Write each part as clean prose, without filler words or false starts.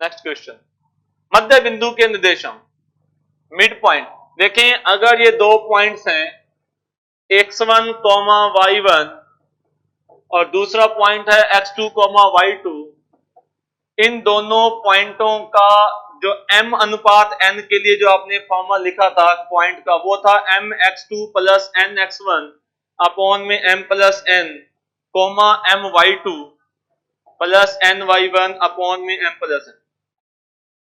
Next question, मध्य बिंदु के निर्देशांक मिड पॉइंट। देखें अगर ये दो पॉइंट्स हैं x1, y1 और दूसरा पॉइंट है x2, y2, इन दोनों पॉइंटों का जो m अनुपात n के लिए जो आपने फॉर्मूला लिखा था पॉइंट का, वो था mx2 प्लस nx1 अपॉन में m plus n comma my2 plus ny1 upon में m प्लस n।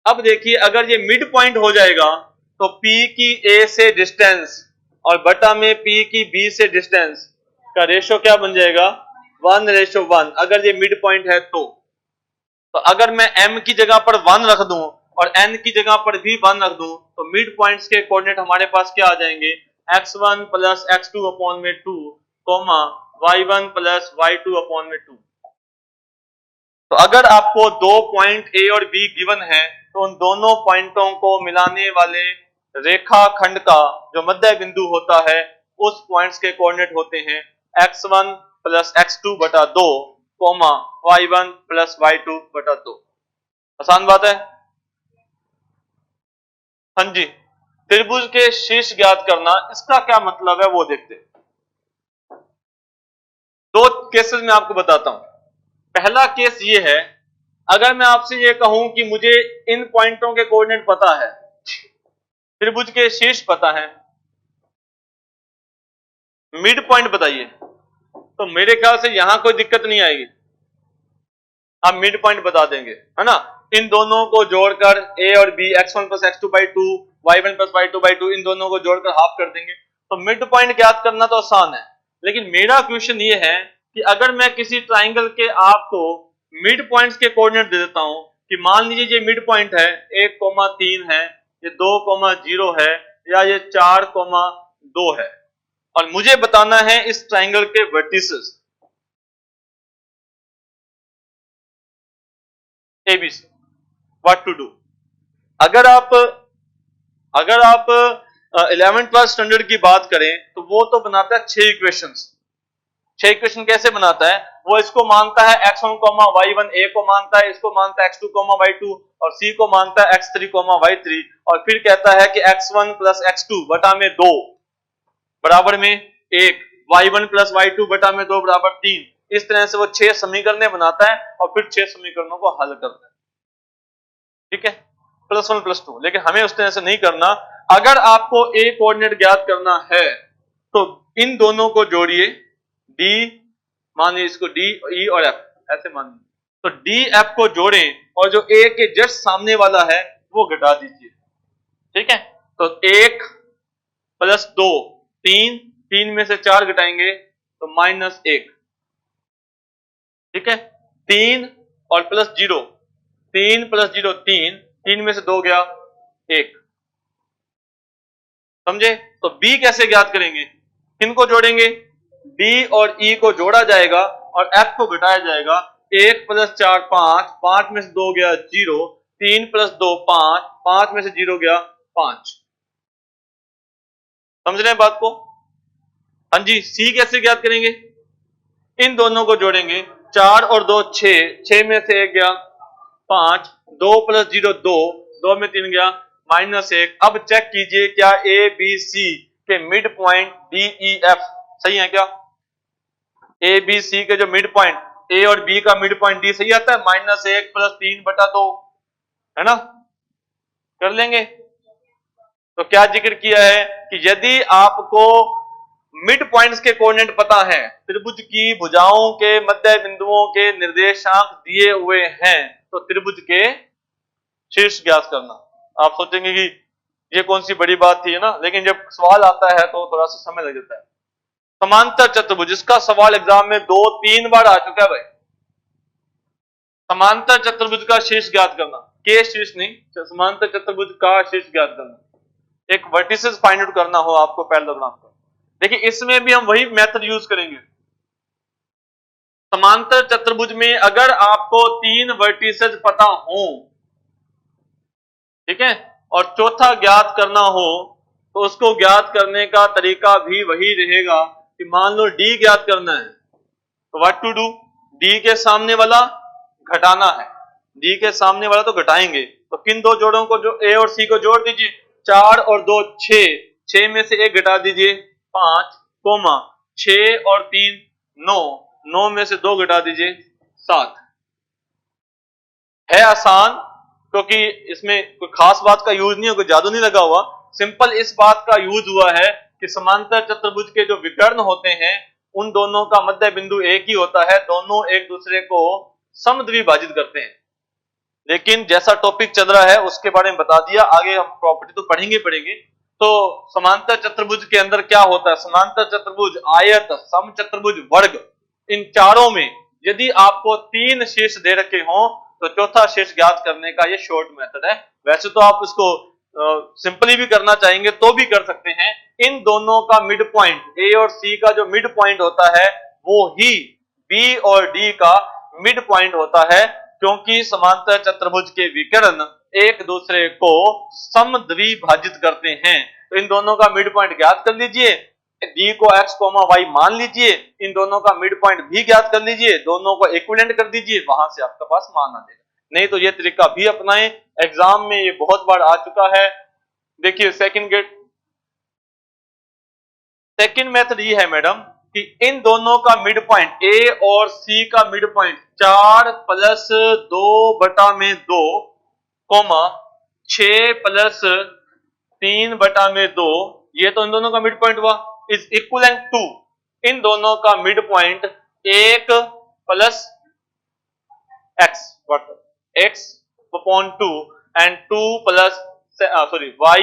अब देखिए अगर ये मिड पॉइंट हो जाएगा तो P की A से डिस्टेंस और बटा में P की B से डिस्टेंस का रेशो क्या बन जाएगा, 1:1। अगर ये मिड पॉइंट है तो अगर मैं M की जगह पर 1 रख दूं और N की जगह पर भी 1 रख दूं तो मिड पॉइंट्स के कोऑर्डिनेट हमारे पास क्या आ जाएंगे, x1 प्लस x2 अपॉन में 2 coma y1 plus y2 upon में 2। तो अगर आपको दो पॉइंट A और B गिवन है तो उन दोनों पॉइंटों को मिलाने वाले रेखाखंड का जो मध्य बिंदु होता है उस पॉइंट्स के कोऑर्डिनेट होते हैं x1 प्लस x2 बटा 2 कोमा y1 प्लस y2 बटा 2। आसान बात है। हाँ जी, त्रिभुज के शीर्ष ज्ञात करना, इसका क्या मतलब है वो देखते हैं। दो केसेस में आपको बताता हूं। पहला केस ये है, अगर मैं आपसे ये कहूं कि मुझे इन पॉइंटों के कोऑर्डिनेट पता है, त्रिभुज के शीर्ष पता है, मिड पॉइंट बताइए, तो मेरे ख्याल से यहां कोई दिक्कत नहीं आएगी, आप मिड पॉइंट बता देंगे, है ना। इन दोनों को जोड़कर A और B x1 plus x2 by 2 y1 plus y2 by 2 इन दोनों को जोड़कर हाफ कर देंगे, तो मिड पॉइंट ज्ञात करना तो आसान है। लेकिन मेरा क्वेश्चन ये है कि अगर मैं किसी ट्राइंगल के आपको मिड पॉइंट्स के कोऑर्डिनेट दे देता हूं कि मान लीजिए ये मिड पॉइंट है 1,3 है, ये 2,0 है, या ये 4,2 है, और मुझे बताना है इस ट्राइंगल के vertices ABC, what to do. अगर आप 11th क्लास स्टैंडर्ड की बात करें तो वो तो बनाता है 6 इक्वेशंस। 6 इक्वेशन कैसे बनाता है, वो इसको मानता है x1, y1, A को मानता है, इसको मानता है x2, y2 और C को मानता है x3, y3, और फिर कहता है कि x1 प्लस x2 बटा में 2 बराबर में 1, y1 प्लस y2 बटा में 2 बराबर 3। इस तरह से वो 6 समीकरण बनाता है और फिर 6 समीकरणों को हल करता है, ठीक है, +1 +2। लेकिन हमें उस तरह से नहीं करना। अगर आपको A कोऑर्डिनेट ज्ञात करना है तो इन दोनों को जोड़िए, D मानिए इसको D, E और F ऐसे मानिए, तो D F को जोड़ें और जो A के जस्ट सामने वाला है वो घटा दीजिए, ठीक है। तो 1 प्लस 2 3, 3 में से 4 घटाएंगे तो -1, ठीक है। 3 और प्लस 0, 3 प्लस 0 3, 3 में से 2 गया 1, समझे। तो B कैसे ज्ञात करेंगे, किनको जोड़ेंगे, D और E को जोड़ा जाएगा और F को घटाया जाएगा। 1 प्लस 4 5, 5 में से 2 गया 0, 3 प्लस 2 5, 5 में से 0 गया 5। समझ रहे हैं बात को। हाँ जी, C कैसे ज्ञात करेंगे, इन दोनों को जोड़ेंगे, 4 और 2 6, 6 में से 1 गया 5, 2 प्लस 0 2, 2 में 3 गया -1। अब चेक कीजिए क्या A B C के mid point D E F सही है क्या। A B C के जो मिड पॉइंट A और B का मिड पॉइंट D सही आता है, -1 प्लस 3 बटा 2, है ना, कर लेंगे। तो क्या जिक्र किया है कि यदि आपको मिड पॉइंट्स के कोऑर्डिनेट पता है, त्रिभुज की भुजाओं के मध्य बिंदुओं के निर्देशांक दिए हुए हैं, तो त्रिभुज के शीर्ष ज्ञात करना। आप सोचेंगे कि ये कौन सी बड़ी बात थी, है ना, लेकिन जब सवाल आता है तो थोड़ा सा समय लग जाता है। समांतर चतुर्भुज, इसका सवाल एग्जाम में 2-3 बार आ चुका है भाई। समांतर चतुर्भुज का शीर्ष ज्ञात करना, के शीर्ष नहीं, समांतर चतुर्भुज का शीर्ष ज्ञात करना, एक वर्टिसेस फाइंड आउट करना हो आपको पैरेललोग्राम का। देखिए इसमें भी हम वही मेथड यूज करेंगे। समांतर चतुर्भुज में अगर आपको 3 वर्टिसेस पता हो, ठीक है, और चौथा ज्ञात करना हो, तो उसको ज्ञात करने का तरीका भी वही रहेगा कि मान लो D ज्ञात करना है, तो व्हाट टू डू, D के सामने वाला घटाना है, डी के सामने वाला तो घटाएंगे, तो किन दो जोड़ों को, जो ए और सी को जोड़ दीजिए, 4 और 2 6, 6 में से 1 घटा दीजिए 5, कोमा 6 और 3 9, 9 में से 2 घटा दीजिए 7। है आसान, क्योंकि इसमें कोई खास बात का यूज नहीं है, कोई जादू नहीं लगा हुआ, सिंपल इस बात का यूज हुआ है कि समांतर चतुर्भुज के जो विकर्ण होते हैं उन दोनों का मध्य बिंदु एक ही होता है, दोनों एक दूसरे को समद्विभाजित करते हैं। लेकिन जैसा टॉपिक चल रहा है उसके बारे में बता दिया, आगे हम प्रॉपर्टी तो पढ़ेंगे। तो समांतर चतुर्भुज के अंदर क्या होता है, समांतर चतुर्भुज, आयत, समचतुर्भुज, वर्ग, इन चारों में यदि आपको 3 शीर्ष दे रखे हों तो चौथा शीर्ष ज्ञात करने का ये शॉर्ट मेथड है। वैसे तो आप इसको सिंपली भी करना चाहेंगे तो भी कर सकते हैं। इन दोनों का मिड पॉइंट, ए और सी का जो मिड पॉइंट होता है वो ही बी और डी का मिड पॉइंट होता है, क्योंकि समांतर चतुर्भुज के विकर्ण एक दूसरे को समद्विभाजित करते हैं। तो इन दोनों का मिड पॉइंट ज्ञात कर लीजिए, डी को x, y मान लीजिए, इन दोनों का मिड पॉइंट भी ज्ञात कर लीजिए, दोनों को इक्विवेलेंट कर दीजिए, वहां से आपके पास मान आ जाएगा। नहीं तो ये तरीका भी अपनाएं, एग्जाम में ये बहुत बार आ चुका है। देखिए सेकंड मेथड ये है मैडम कि इन दोनों का मिड पॉइंट, ए और सी का मिड पॉइंट 4 + 2 बटा में 2, 6 + 3 बटा में 2, ये तो इन दोनों का मिड पॉइंट हुआ, इज इक्वलेंट टू इन दोनों का mid point 1 + x, x upon 2 and 2 plus y,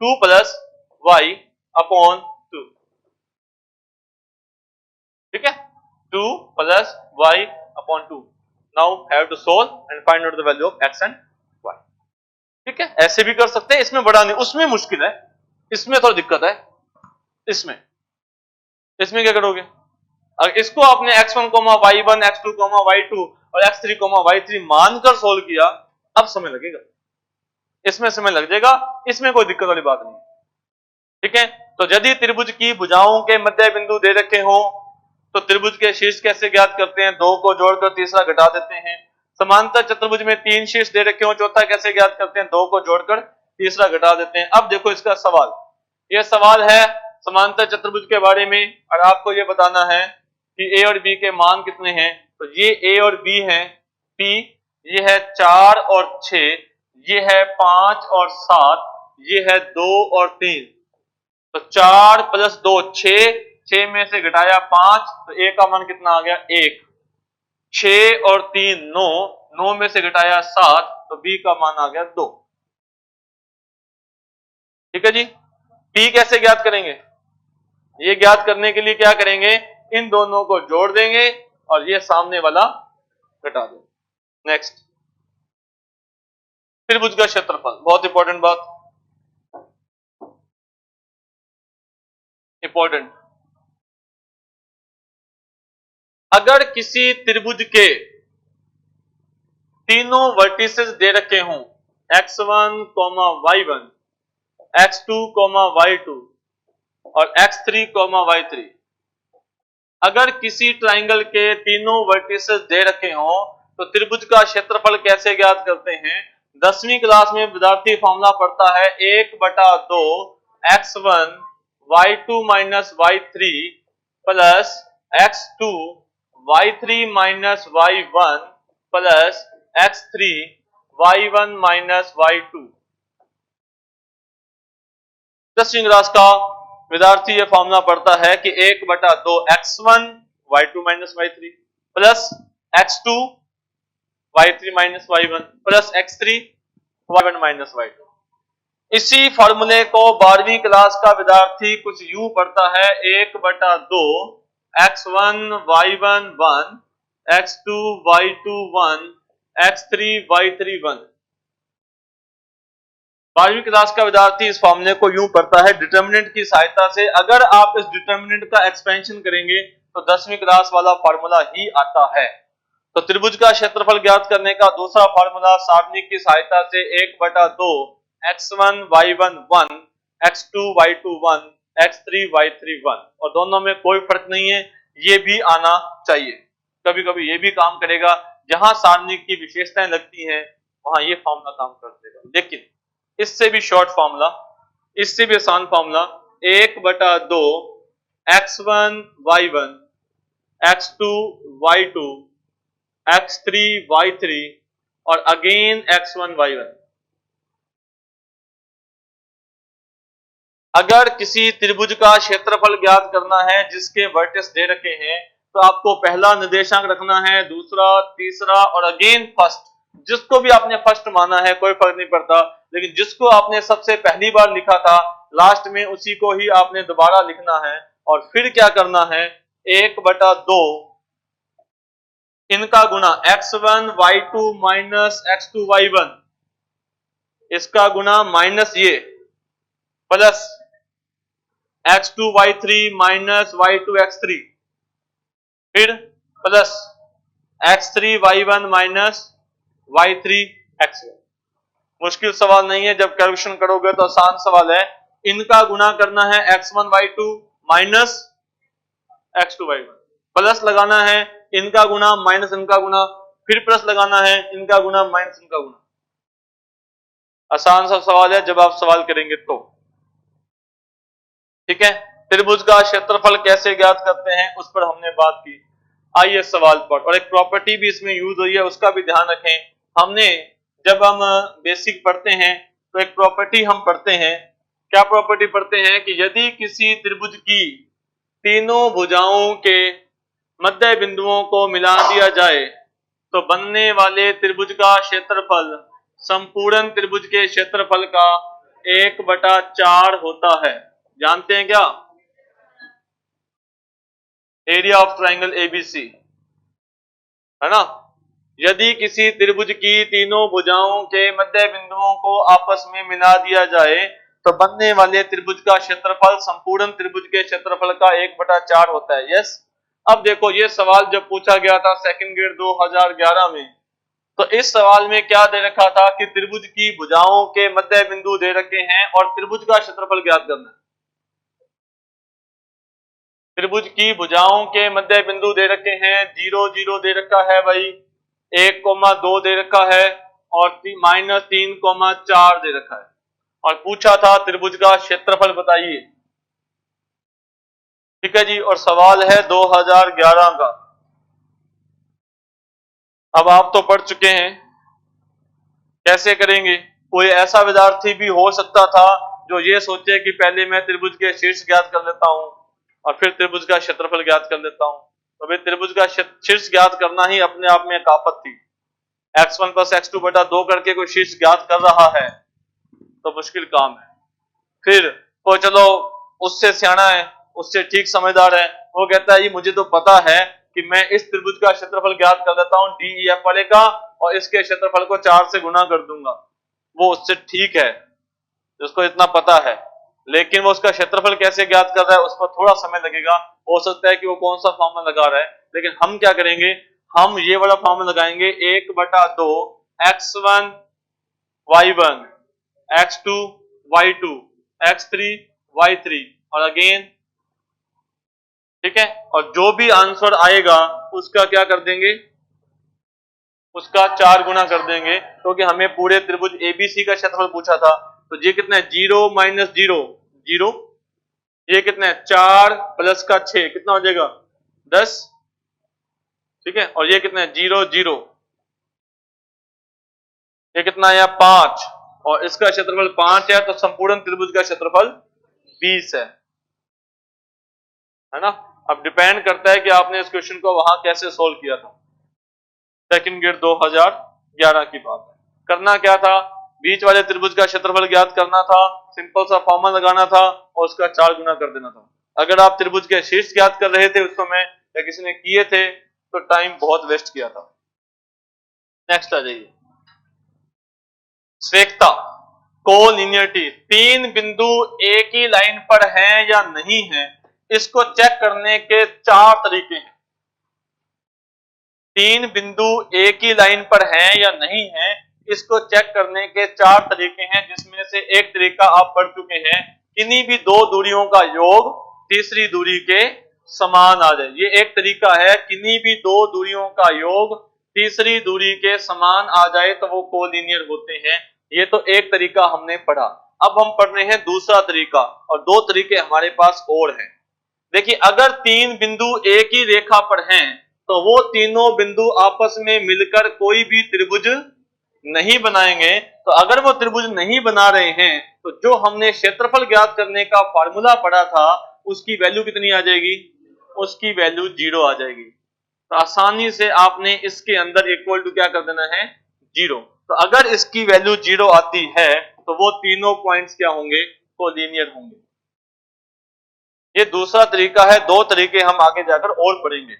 2 plus y upon 2, ठीक है, 2 plus y upon 2। now have to solve and find out the value of x and y, ठीक है, ऐसे भी कर सकते हैं, इसमें बड़ा नहीं, उसमें मुश्किल है, इसमें थोड़ी दिक्कत है। इसमें क्या करोगे, अगर इसको आपने x1, y1, x2, y2 और x3, y3 मानकर सोल्व किया, अब समय लगेगा, इसमें समय लग जाएगा, इसमें कोई दिक्कत वाली बात नहीं, ठीक है। तो यदि त्रिभुज की भुजाओं के मध्य बिंदु दे रखे हो तो त्रिभुज के शीर्ष कैसे ज्ञात करते हैं, 2 को जोड़कर तीसरा घटा देते हैं। समांतर चतुर्भुज में 3 शीर्ष दे रखे हो, चौथा कैसे ज्ञात करते हैं, 2 को जोड़कर तीसरा घटा देते हैं। अब देखो इसका सवाल, यह सवाल है समांतर चतुर्भुज के बारे में, और आपको यह बताना है कि ए और बी के मान कितने हैं। तो ये ए और बी हैं, पी, ये है 4 और 6, ये है 5 और 7, ये है 2 और 3। तो 4 + 2 6, 6 में से घटाया 5, तो ए का मान कितना आ गया 1, 6 और 3 9, 9 में से घटाया 7, तो बी का मान आ गया 2, ठीक है जी। पी कैसे ज्ञात करेंगे, ये ज्ञात करने के लिए क्या करेंगे, इन दोनों को जोड़ देंगे और ये सामने वाला घटा देंगे। नेक्स्ट, त्रिभुज का क्षेत्रफल, बहुत इंपॉर्टेंट बात, इंपॉर्टेंट। अगर किसी त्रिभुज के तीनों वर्टिसेस दे रखे हों, x1, y1, x2, y2 और x3, y3, अगर किसी ट्राइंगल के तीनों वर्टिसेस दे रखे हों तो त्रिभुज का क्षेत्रफल कैसे ज्ञात करते हैं। 10वीं क्लास में विद्यार्थी फॉर्मूला पढ़ता है 1/2 x1 y2 minus y3 plus x2 y3 minus y1 plus x3 y1 minus y2। 10वीं क्लास का विद्यार्थी ये फॉर्मूला पढ़ता है कि 1/2 x1 y2 minus y3 plus x2 y3 minus y1 plus x3 y1 minus y2। इसी फॉर्मूले को 12वीं क्लास का विद्यार्थी कुछ यूं पढ़ता है 1/2 x1 y1 1, x2 y2 1, x3 y3 1। 12वीं क्लास का विद्यार्थी इस फॉर्मूले को यूं पढ़ता है डिटर्मिनेंट की सहायता से। अगर आप इस डिटर्मिनेंट का एक्सपेंशन करेंगे तो 10वीं क्लास वाला फॉर्मूला ही आता है। तो त्रिभुज का क्षेत्रफल ज्ञात करने का दूसरा फॉर्मूला सारणिक की सहायता से 1/2 x1 y1 1, x2 y2 1, x3 y3 1, और दोनों में कोई फर्क नहीं है, ये भी आना चाहिए, कभी कभी ये भी काम करेगा जहां सारणी की विशेषताएं लगती हैं वहां ये फॉर्मूला काम कर देगा। लेकिन इससे भी शॉर्ट फॉर्मूला, इससे भी आसान formula, 1/2 x1 y1 x2 y2 x3 y3 और अगेन x1 y1। अगर किसी त्रिभुज का क्षेत्रफल ज्ञात करना है जिसके वर्टेक्स दे रखे हैं तो आपको पहला निर्देशांक रखना है, दूसरा, तीसरा और अगेन फर्स्ट। जिसको भी आपने फर्स्ट माना है कोई फर्क नहीं पड़ता, लेकिन जिसको आपने सबसे पहली बार लिखा था लास्ट में उसी को ही आपने दोबारा लिखना है। और फिर क्या करना है, 1/2 इनका गुना x1 y2 minus x2 y1, इसका गुना माइनस ये plus x2 y3 minus y2 x3, फिर plus x3 y1 minus y3 x1। मुश्किल सवाल नहीं है, जब कैलकुलेशन करोगे तो आसान सवाल है। इनका गुना करना है x1 y2 minus x2 y1, plus लगाना है इनका गुना माइनस इनका गुना, फिर प्लस लगाना है इनका गुना माइनस इनका गुना। आसान सा सवाल है जब आप सवाल करेंगे तो। ठीक है, त्रिभुज का क्षेत्रफल कैसे ज्ञात करते हैं उस पर हमने बात की। आइए सवाल पर, और एक प्रॉपर्टी भी इसमें यूज हुई है उसका भी ध्यान रखें। हमने जब हम बेसिक पढ़ते हैं तो एक प्रॉपर्टी हम पढ़ते हैं। क्या प्रॉपर्टी पढ़ते हैं कि यदि किसी त्रिभुज की तीनों भुजाओं के मध्य बिंदुओं को मिला दिया जाए तो बनने वाले त्रिभुज का क्षेत्रफल संपूर्ण त्रिभुज के क्षेत्रफल का 1/4 होता है। जानते हैं क्या? एरिया ऑफ ट्राइंगल एबीसी, है ना। यदि किसी त्रिभुज की तीनों भुजाओं के मध्य बिंदुओं को आपस में मिला दिया जाए तो बनने वाले त्रिभुज का क्षेत्रफल संपूर्ण त्रिभुज के क्षेत्रफल का 1/4 होता है। यस। अब देखो, ये सवाल जब पूछा गया था सेकंड ग्रेड 2011 में, तो इस सवाल में क्या दे रखा था कि त्रिभुज की भुजाओं के मध्य बिंदु दे रखे हैं और त्रिभुज का क्षेत्रफल ज्ञात करना है। त्रिभुज की भुजाओं के मध्य बिंदु दे रखे हैं, 0 0 दे रखा है भाई, 1,2 दे रखा है और -3,4 दे रखा है, और पूछा था त्रिभुज का क्षेत्रफल बताइए। ठीक है जी, और सवाल है 2011 का। अब आप तो पढ़ चुके हैं, कैसे करेंगे? कोई ऐसा विद्यार्थी भी हो सकता था जो ये सोचे कि पहले मैं त्रिभुज के शीर्ष ज्ञात कर लेता हूं और फिर त्रिभुज का क्षेत्रफल ज्ञात कर लेता हूं। तो भाई त्रिभुज का शीर्ष ज्ञात करना ही अपने आप में एक आफत थी। x1 + x2/2 करके कोई शीर्ष ज्ञात कर रहा है तो मुश्किल काम है। फिर कोई चलो उससे सियाना है, उससे ठीक समझदार है, वो कहता है ये मुझे तो पता है कि मैं इस त्रिभुज का क्षेत्रफल ज्ञात कर देता हूं DEF वाले का, और इसके क्षेत्रफल को 4 से गुना कर दूंगा। वो उससे ठीक है जिसको इतना पता है, लेकिन वो उसका क्षेत्रफल कैसे ज्ञात कर रहा है उस पर थोड़ा समय लगेगा। हो सकता है कि वो कौन सा फॉर्मूला लगा रहा है, लेकिन हम क्या करेंगे, हम ये वाला फॉर्मूला लगाएंगे, 1/2 x1 y1 x2 y2 x3 y3 और अगेन। ठीक है, और जो भी आंसर आएगा उसका क्या कर देंगे, उसका 4 गुना कर देंगे, क्योंकि हमें पूरे त्रिभुज एबीसी का क्षेत्रफल पूछा था। तो ये कितना है, 0 - 0 0, ये कितना है 4 प्लस का 6 कितना हो जाएगा 10। ठीक है, और ये कितना है 0 0, ये कितना है 5, और इसका क्षेत्रफल 5 है, तो संपूर्ण त्रिभुज का क्षेत्रफल 20 है ना। अब डिपेंड करता है कि आपने इस क्वेश्चन को वहां कैसे सोल्व किया था। सेकंड ग्रेड 2011 की बात है। करना क्या था, बीच वाले त्रिभुज का क्षेत्रफल ज्ञात करना था, सिंपल सा फॉर्मूला लगाना था और उसका 4 गुना कर देना था। अगर आप त्रिभुज के शीर्ष ज्ञात कर रहे थे उस समय या किसी ने किए थे तो टाइम बहुत वेस्ट किया था। नेक्स्ट आ जाइए, स्वेकता कोलिनियरिटी। 3 बिंदु एक ही लाइन पर हैं या नहीं है, इसको चेक करने के 4 तरीके हैं। 3 बिंदु एक ही लाइन पर हैं या नहीं है, इसको चेक करने के 4 तरीके हैं, जिसमें से एक तरीका आप पढ़ चुके हैं, किन्हीं भी 2 दूरियों का योग तीसरी दूरी के समान आ जाए। ये एक तरीका है, किन्हीं भी 2 दूरियों का योग तीसरी दूरी के समान आ जाए तो वो कोलिनियर होते हैं। ये तो एक तरीका हमने पढ़ा। अब हम पढ़ रहे हैं दूसरा तरीका, और दो तरीके हमारे पास और हैं। देखिए, अगर तीन बिंदु एक ही रेखा पर हैं तो वो तीनों बिंदु आपस में मिलकर कोई भी त्रिभुज नहीं बनाएंगे। तो अगर वो त्रिभुज नहीं बना रहे हैं तो जो हमने क्षेत्रफल ज्ञात करने का फार्मूला पढ़ा था उसकी वैल्यू कितनी आ जाएगी? उसकी वैल्यू 0 आ जाएगी। तो आसानी से आपने इसके अंदर इक्वल टू क्या कर देना है? 0। तो अगर इसकी वैल्यू 0 आती है तो वो तीनों पॉइंट्स क्या होंगे? कोलिनियर होंगे। ये दूसरा तरीका है। दो तरीके हम आगे जाकर और पढ़ेंगे,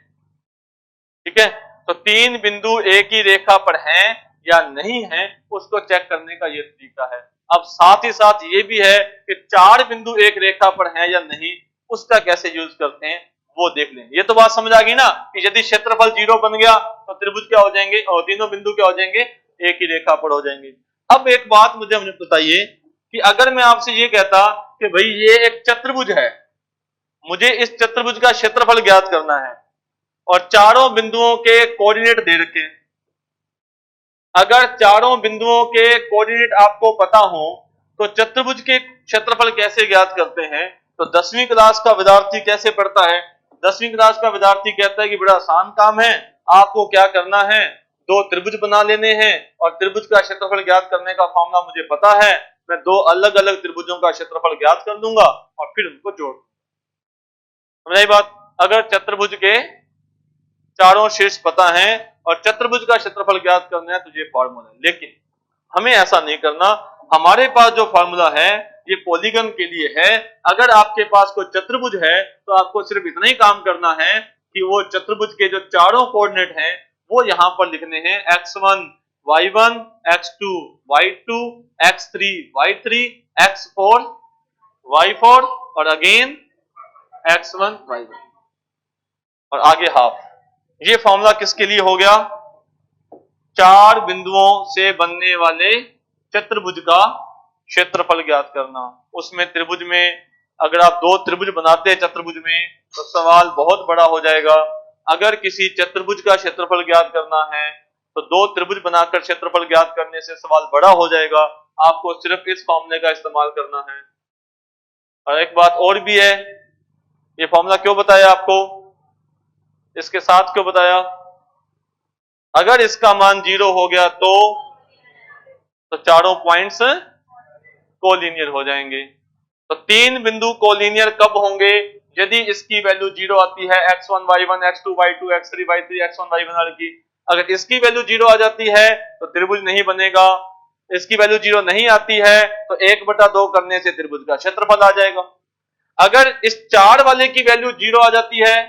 ठीक है। तो तीन बिंदु एक ही रेखा पर हैं या नहीं है उसको चेक करने का ये तरीका है। अब साथ ही साथ ये भी है कि चार बिंदु एक रेखा पर हैं या नहीं, उसका कैसे यूज करते हैं वो देख लें। ये तो बात समझ आ गई ना कि यदि क्षेत्रफल 0 बन गया तो त्रिभुज क्या हो जाएंगे, और तीनों बिंदु क्या हो जाएंगे? एक ही रेखा पर हो जाएंगे। अब एक बात मुझे बताइए कि अगर मैं आपसे ये कहता कि भाई ये एक चतुर्भुज है, मुझे इस चतुर्भुज का क्षेत्रफल ज्ञात करना है और चारों बिंदुओं के कोऑर्डिनेट दे रखे हैं। अगर चारों बिंदुओं के कोऑर्डिनेट आपको पता हो तो चतुर्भुज के क्षेत्रफल कैसे ज्ञात करते हैं? तो 10वीं क्लास का विद्यार्थी कैसे पढ़ता है? 10वीं क्लास का विद्यार्थी कहता है कि बड़ा आसान काम है, आपको क्या करना है, दो त्रिभुज बना लेने हैं और त्रिभुज का क्षेत्रफल ज्ञात करने का फॉर्मूला मुझे पता है, मैं दो अलग अलग त्रिभुजों का क्षेत्रफल ज्ञात कर दूंगा और फिर उनको जोड़। समझ बात? अगर चतुर्भुज के चारों शीर्ष पता है और चतुर्भुज का क्षेत्रफल ज्ञात करना है तो ये फॉर्मूला है। लेकिन हमें ऐसा नहीं करना। हमारे पास जो फॉर्मूला है ये पॉलीगन के लिए है। अगर आपके पास कोई चतुर्भुज है तो आपको सिर्फ इतना ही काम करना है कि वो चतुर्भुज के जो चारों कोऑर्डिनेट हैं वो यहां पर लिखने हैं। x1 y1, x2 y2, x3 y3, x4 y4 और अगेन x1 y1 और आगे हाफ। ये फॉर्मूला किसके लिए हो गया? चार बिंदुओं से बनने वाले चतुर्भुज का क्षेत्रफल ज्ञात करना। उसमें त्रिभुज में अगर आप दो त्रिभुज बनाते हैं चतुर्भुज में तो सवाल बहुत बड़ा हो जाएगा। अगर किसी चतुर्भुज का क्षेत्रफल ज्ञात करना है तो दो त्रिभुज बनाकर क्षेत्रफल ज्ञात करने से सवाल बड़ा हो जाएगा। आपको सिर्फ इस फॉर्मूले का इस्तेमाल करना है। और एक बात और भी है, ये फॉर्मूला क्यों बताया आपको, इसके साथ क्यों बताया? अगर इसका मान 0 हो गया तो चारों पॉइंट्स कोलिनियर हो जाएंगे। तो तीन बिंदु कोलिनियर कब होंगे? यदि इसकी वैल्यू 0 आती है, x1 y1, x2 y2, x3 y3, x1 y1 की। अगर इसकी वैल्यू 0 आ जाती है तो त्रिभुज नहीं बनेगा। इसकी वैल्यू 0 नहीं आती है तो 1/2 करने से त्रिभुज का क्षेत्रफल आ जाएगा। अगर इस चार वाले की वैल्यू 0 आ जाती है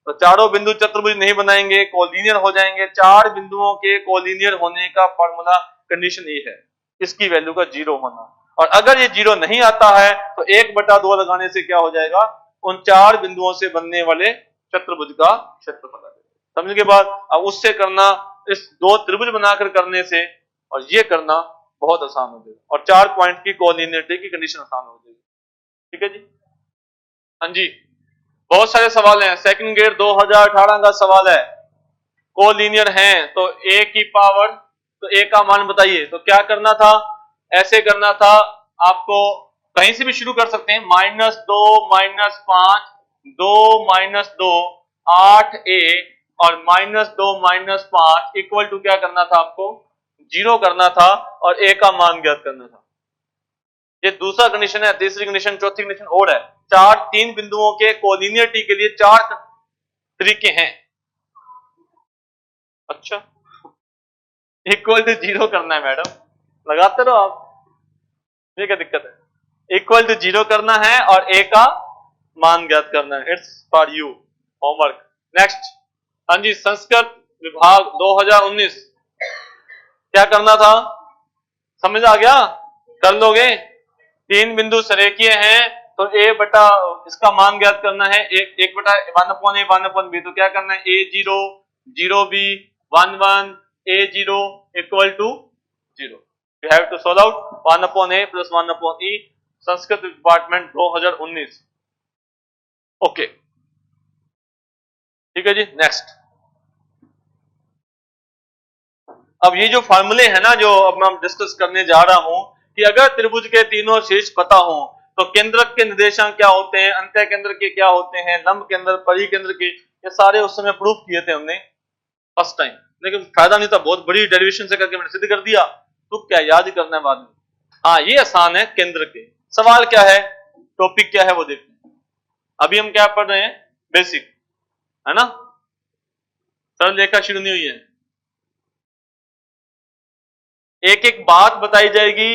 तो चारों बिंदु चतुर्भुज नहीं बनाएंगे, कोलिनियर हो जाएंगे। चार बिंदुओं के कोलिनियर होने का फॉर्मूला कंडीशन ये है, इसकी वैल्यू का 0 होना। और अगर ये 0 नहीं आता है तो 1/2 लगाने से क्या हो जाएगा? उन चार बिंदुओं से बनने वाले चतुर्भुज का क्षेत्रफल आ जाएगा। समझ के बाद अब उससे करना, इस दो त्रिभुज बनाकर करने से और ये करना बहुत आसान हो जाएगा और चार पॉइंट की कोलिनियरिटी की कंडीशन आसान हो जाएगी। ठीक है जी? हाँ जी, बहुत सारे सवाल हैं। सेकंड ग्रेड 2018 का सवाल है, कोलिनियर हैं तो a की पावर, तो a का मान बताइए। तो क्या करना था? ऐसे करना था, आपको कहीं से भी शुरू कर सकते हैं। -2 -5 2 -2 8a और -2 -5 इक्वल टू क्या करना था? आपको 0 करना था और a का मान ज्ञात करना था। ये दूसरा कंडीशन है। तीसरी कंडीशन, चौथी कंडीशन और है। तीन बिंदुओं के कोलिनियरिटी के लिए चार तरीके हैं। अच्छा, इक्वल टू 0 करना है मैडम, लगाते रहो आप, ये क्या दिक्कत है? इक्वल टू 0 करना है और a का मान ज्ञात करना है। It's for you homework. Next, हाँ जी, संस्कृत विभाग 2019 क्या करना था? समझ आ गया? कर लोगे? तीन बिंदु सरेखीय हैं तो इसका मान ज्ञात करना है। 1/1/a 1/b। तो क्या करना है? a0 0b 1 a0 equal to 0। You have to solve out 1/a plus 1/e। Sanskrit department 2019। Okay, ठीक है जी। नेक्स्ट, अब ये जो फार्मूले है ना जो अब मैं डिस्कस करने जा रहा हूं कि अगर त्रिभुज के तीनों शीर्ष पता हो तो केंद्रक के निर्देशांक क्या होते हैं, अंत्य केंद्र के क्या होते हैं, लंब केंद्र, परिकेंद्र के, ये सारे उस समय प्रूफ किए थे हमने फर्स्ट टाइम, लेकिन फायदा नहीं था, बहुत बड़ी डेरिवेशन से करके मैंने सिद्ध कर दिया, तो क्या याद ही करना है बाद में। हाँ ये आसान है केंद्र के। सवाल क्या है, टॉपिक क्या है वो देखते हैं। अभी हम क्या पढ़ रहे हैं, बेसिक है ना, सरल रेखा शुरू नहीं हुई है, एक एक बात बताई जाएगी,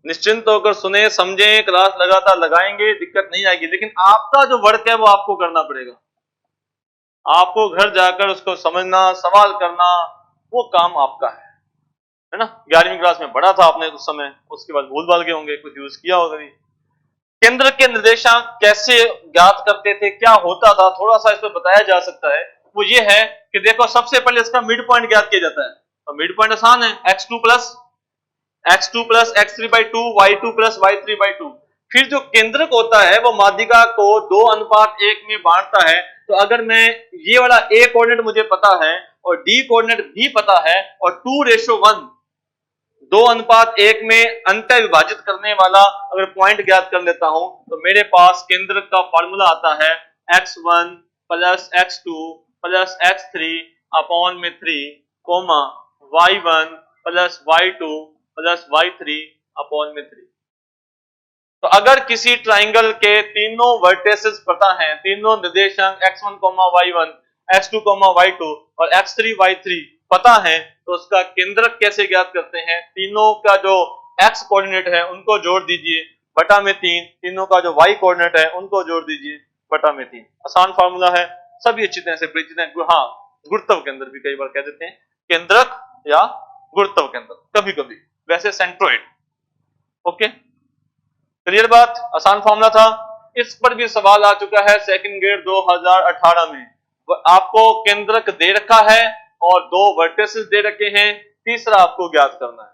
निश्चिंत होकर सुने समझें, क्लास लगातार लगाएंगे, दिक्कत नहीं आएगी, लेकिन आपका जो वर्क है वो आपको करना पड़ेगा, आपको घर जाकर उसको समझना, सवाल करना, वो काम आपका है ना। 11वीं क्लास में पढ़ा था आपने उस समय, उसके बाद भूल भाल के होंगे, कुछ यूज किया होगा भी। केंद्र के निर्देशांक कैसे ज्ञात करते थे, क्या होता था, थोड़ा सा इसमें बताया जा सकता है। वो ये है कि देखो सबसे पहले इसका मिड पॉइंट ज्ञात किया जाता है, तो मिड पॉइंट आसान है, x2 plus x3/2 y2 plus y3/2। फिर जो केंद्रक होता है वो माध्यिका को 2:1 में बांटता है, तो अगर मैं ये वाला a कोऑर्डिनेट मुझे पता है और d कोऑर्डिनेट भी पता है और 2:1 2:1 में अंतर विभाजित करने वाला अगर पॉइंट ज्ञात कर लेता हूं तो मेरे पास केंद्रक का फार्मूला आता है x1 plus x2 plus x3 upon में 3 coma y1 plus y2 plus y3 upon में 3। तो अगर किसी ट्राइंगल के तीनों वर्टेसेस पता हैं, तीनों निर्देशांक x1, y1, x2, y2 और x3, y3 पता है, तो उसका केंद्रक कैसे ज्ञात करते हैं, तीनों का जो x कोऑर्डिनेट है उनको जोड़ दीजिए बटा में 3, तीनों का जो y कोऑर्डिनेट है उनको जोड़ दीजिए बटा में 3। आसान फार्मूला है, सभी अच्छी तरह से परिचित हैं। हाँ, गुरुत्व केंद्र भी कई बार कह देते हैं, केंद्रक या गुरुत्व केंद्र कभी कभी, वैसे सेंट्रोइड। ओके, क्लियर बात, आसान फॉर्मूला था। इस पर भी सवाल आ चुका है सेकंड ग्रेड 2018 में, आपको केंद्रक दे रखा है और 2 वर्टेसेस दे रखे हैं, तीसरा आपको ज्ञात करना है,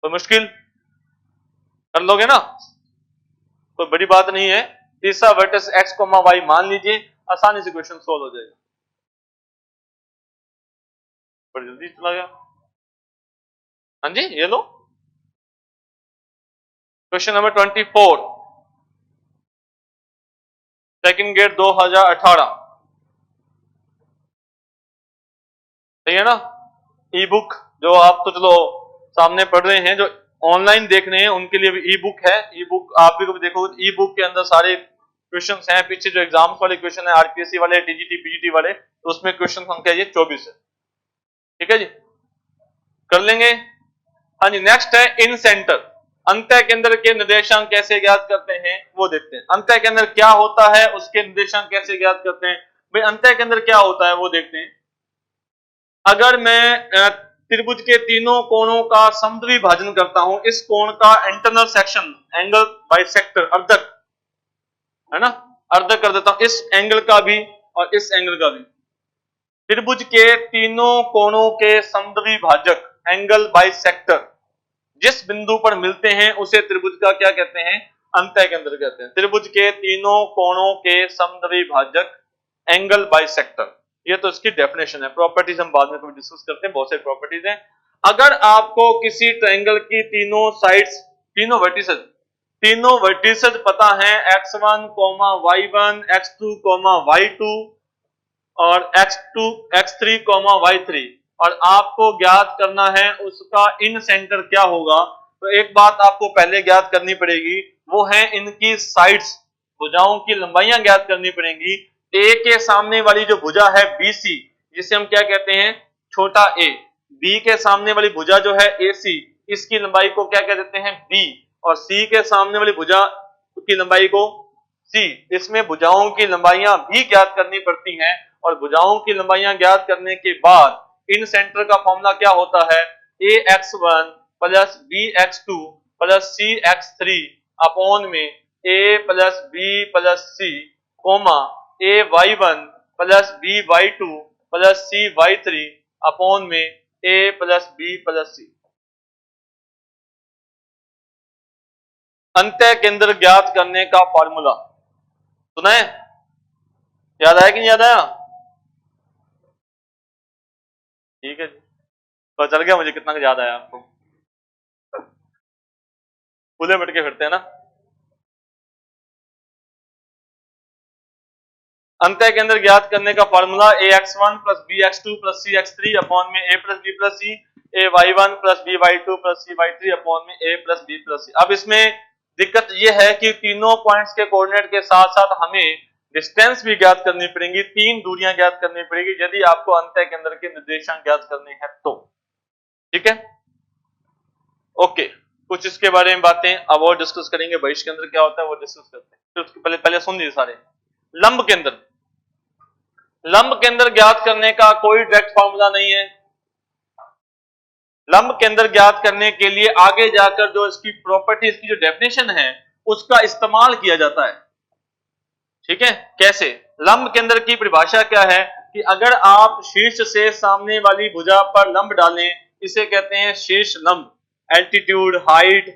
तो मुश्किल कर लोगे ना, कोई बड़ी बात नहीं है। तीसरा वर्टेस x, y मान लीजिए, आसानी से क्वेश्चन सोल्व हो जाएगा। बड़ी जल्दी चला गया, हाँ जी ये लो क्वेश्चन नंबर 24 सेकंड ग्रेड 2018, सही है ना। ई बुक जो आप तो चलो सामने पढ़ रहे हैं, जो ऑनलाइन देख रहे हैं उनके लिए भी ई बुक है, ई बुक आप भी कभी देखोगे, ई बुक के अंदर सारे क्वेश्चंस हैं, पीछे जो एग्जाम्स वाले क्वेश्चन है आरपीएससी वाले, टीजीटी पीजीटी वाले, तो उसमें क्वेश्चन संख्या ये 24 है, ठीक है जी, कर लेंगे। हाँ जी, नेक्स्ट है इन सेंटर, अंत्य केंद्र के निर्देशांक कैसे ज्ञात करते हैं वो देखते हैं। अंत्य केंद्र क्या होता है, उसके निर्देशांक कैसे ज्ञात करते हैं, भाई अंत्य केंद्र क्या होता है वो देखते हैं। अगर मैं त्रिभुज के तीनों कोणों का समद्वि भाजन करता हूं, इस कोण का इंटरनल सेक्शन एंगल बाइसेक्टर अर्धक है ना, अर्धक कर देता हूं, इस एंगल का भी और इस एंगल का भी। त्रिभुज के तीनों कोणों के समद्वि भाजक एंगल बाइसेक्टर जिस बिंदु पर मिलते हैं उसे त्रिभुज का क्या कहते हैं, अंत्य केंद्र कहते हैं। त्रिभुज के तीनों कोणों के समद्वि भाजक एंगल बाइसेक्टर, ये तो इसकी डेफिनेशन है, प्रॉपर्टीज हम बाद में कभी डिस्कस करते हैं, बहुत सारी प्रॉपर्टीज हैं। अगर आपको किसी ट्रायंगल की तीनों साइड्स, तीनों वर्टिसेस पता है, x1, y1, x2, y2 और x2, x3, y3, और आपको ज्ञात करना है उसका इन सेंटर क्या होगा, तो एक बात आपको पहले ज्ञात करनी पड़ेगी, वो है इनकी साइड्स, भुजाओं की लंबाइयां ज्ञात करनी पड़ेंगी। ए के सामने वाली जो भुजा है BC, जिसे हम क्या कहते हैं, छोटा a, B के सामने वाली भुजा जो है AC, इसकी लंबाई को क्या कह देते हैं, B, और C के सामने वाली भुजा की लंबाई को C। इसमें भुजाओं की लंबाइयां भी ज्ञात करनी पड़ती हैं, और भुजाओं की लंबाइयां ज्ञात करने के बाद इन सेंटर का फॉर्मूला क्या होता है, ax1 plus bx2 plus cx3 upon में a plus b plus c comma ay1 plus by2 plus cy3 upon में a plus b plus c। अंत्य केंद्र ज्ञात करने का फॉर्मूला सुना है, याद आया कि नहीं याद आया, ठीक है जी। तो चल गया मुझे कितना याद आया आपको। खुले मटके फिरते हैं ना। अंतः के अंदर ज्ञात करने का formula ax1 plus bx2 plus cx3 upon में a plus b plus c, ay1 plus by2 plus cy3 upon में a plus b plus c। अब इसमें दिक्कत यह है कि तीनों पॉइंट्स के कोऑर्डिनेट के साथ साथ हमें डिस्टेंस भी ज्ञात करनी पड़ेगी, 3 दूरियां ज्ञात करनी पड़ेगी यदि आपको अंतः के अंदर के निर्देशांक ज्ञात करने हैं तो। ठीक है, ओके। कुछ इसके बारे में बातें अब और डिस्कस करेंगे, भविष्य के अंदर क्या होता है वो डिस्कस करते हैं। तो उसके पहले सुन लीजिए सारे। लंब के अंदर ज्ञात करने का कोई डायरेक्ट फॉर्मूला नहीं है। लंब के अंदर ज्ञात करने के लिए आगे जाकर जो इसकी प्रॉपर्टी, इसकी जो डेफिनेशन है उसका इस्तेमाल किया जाता है। ठीक है, कैसे? लंब के अंदर की परिभाषा क्या है कि अगर आप शीर्ष से सामने वाली भुजा पर लंब डालें, इसे कहते हैं शीर्ष लंब। एल्टीट्यूड, हाइट,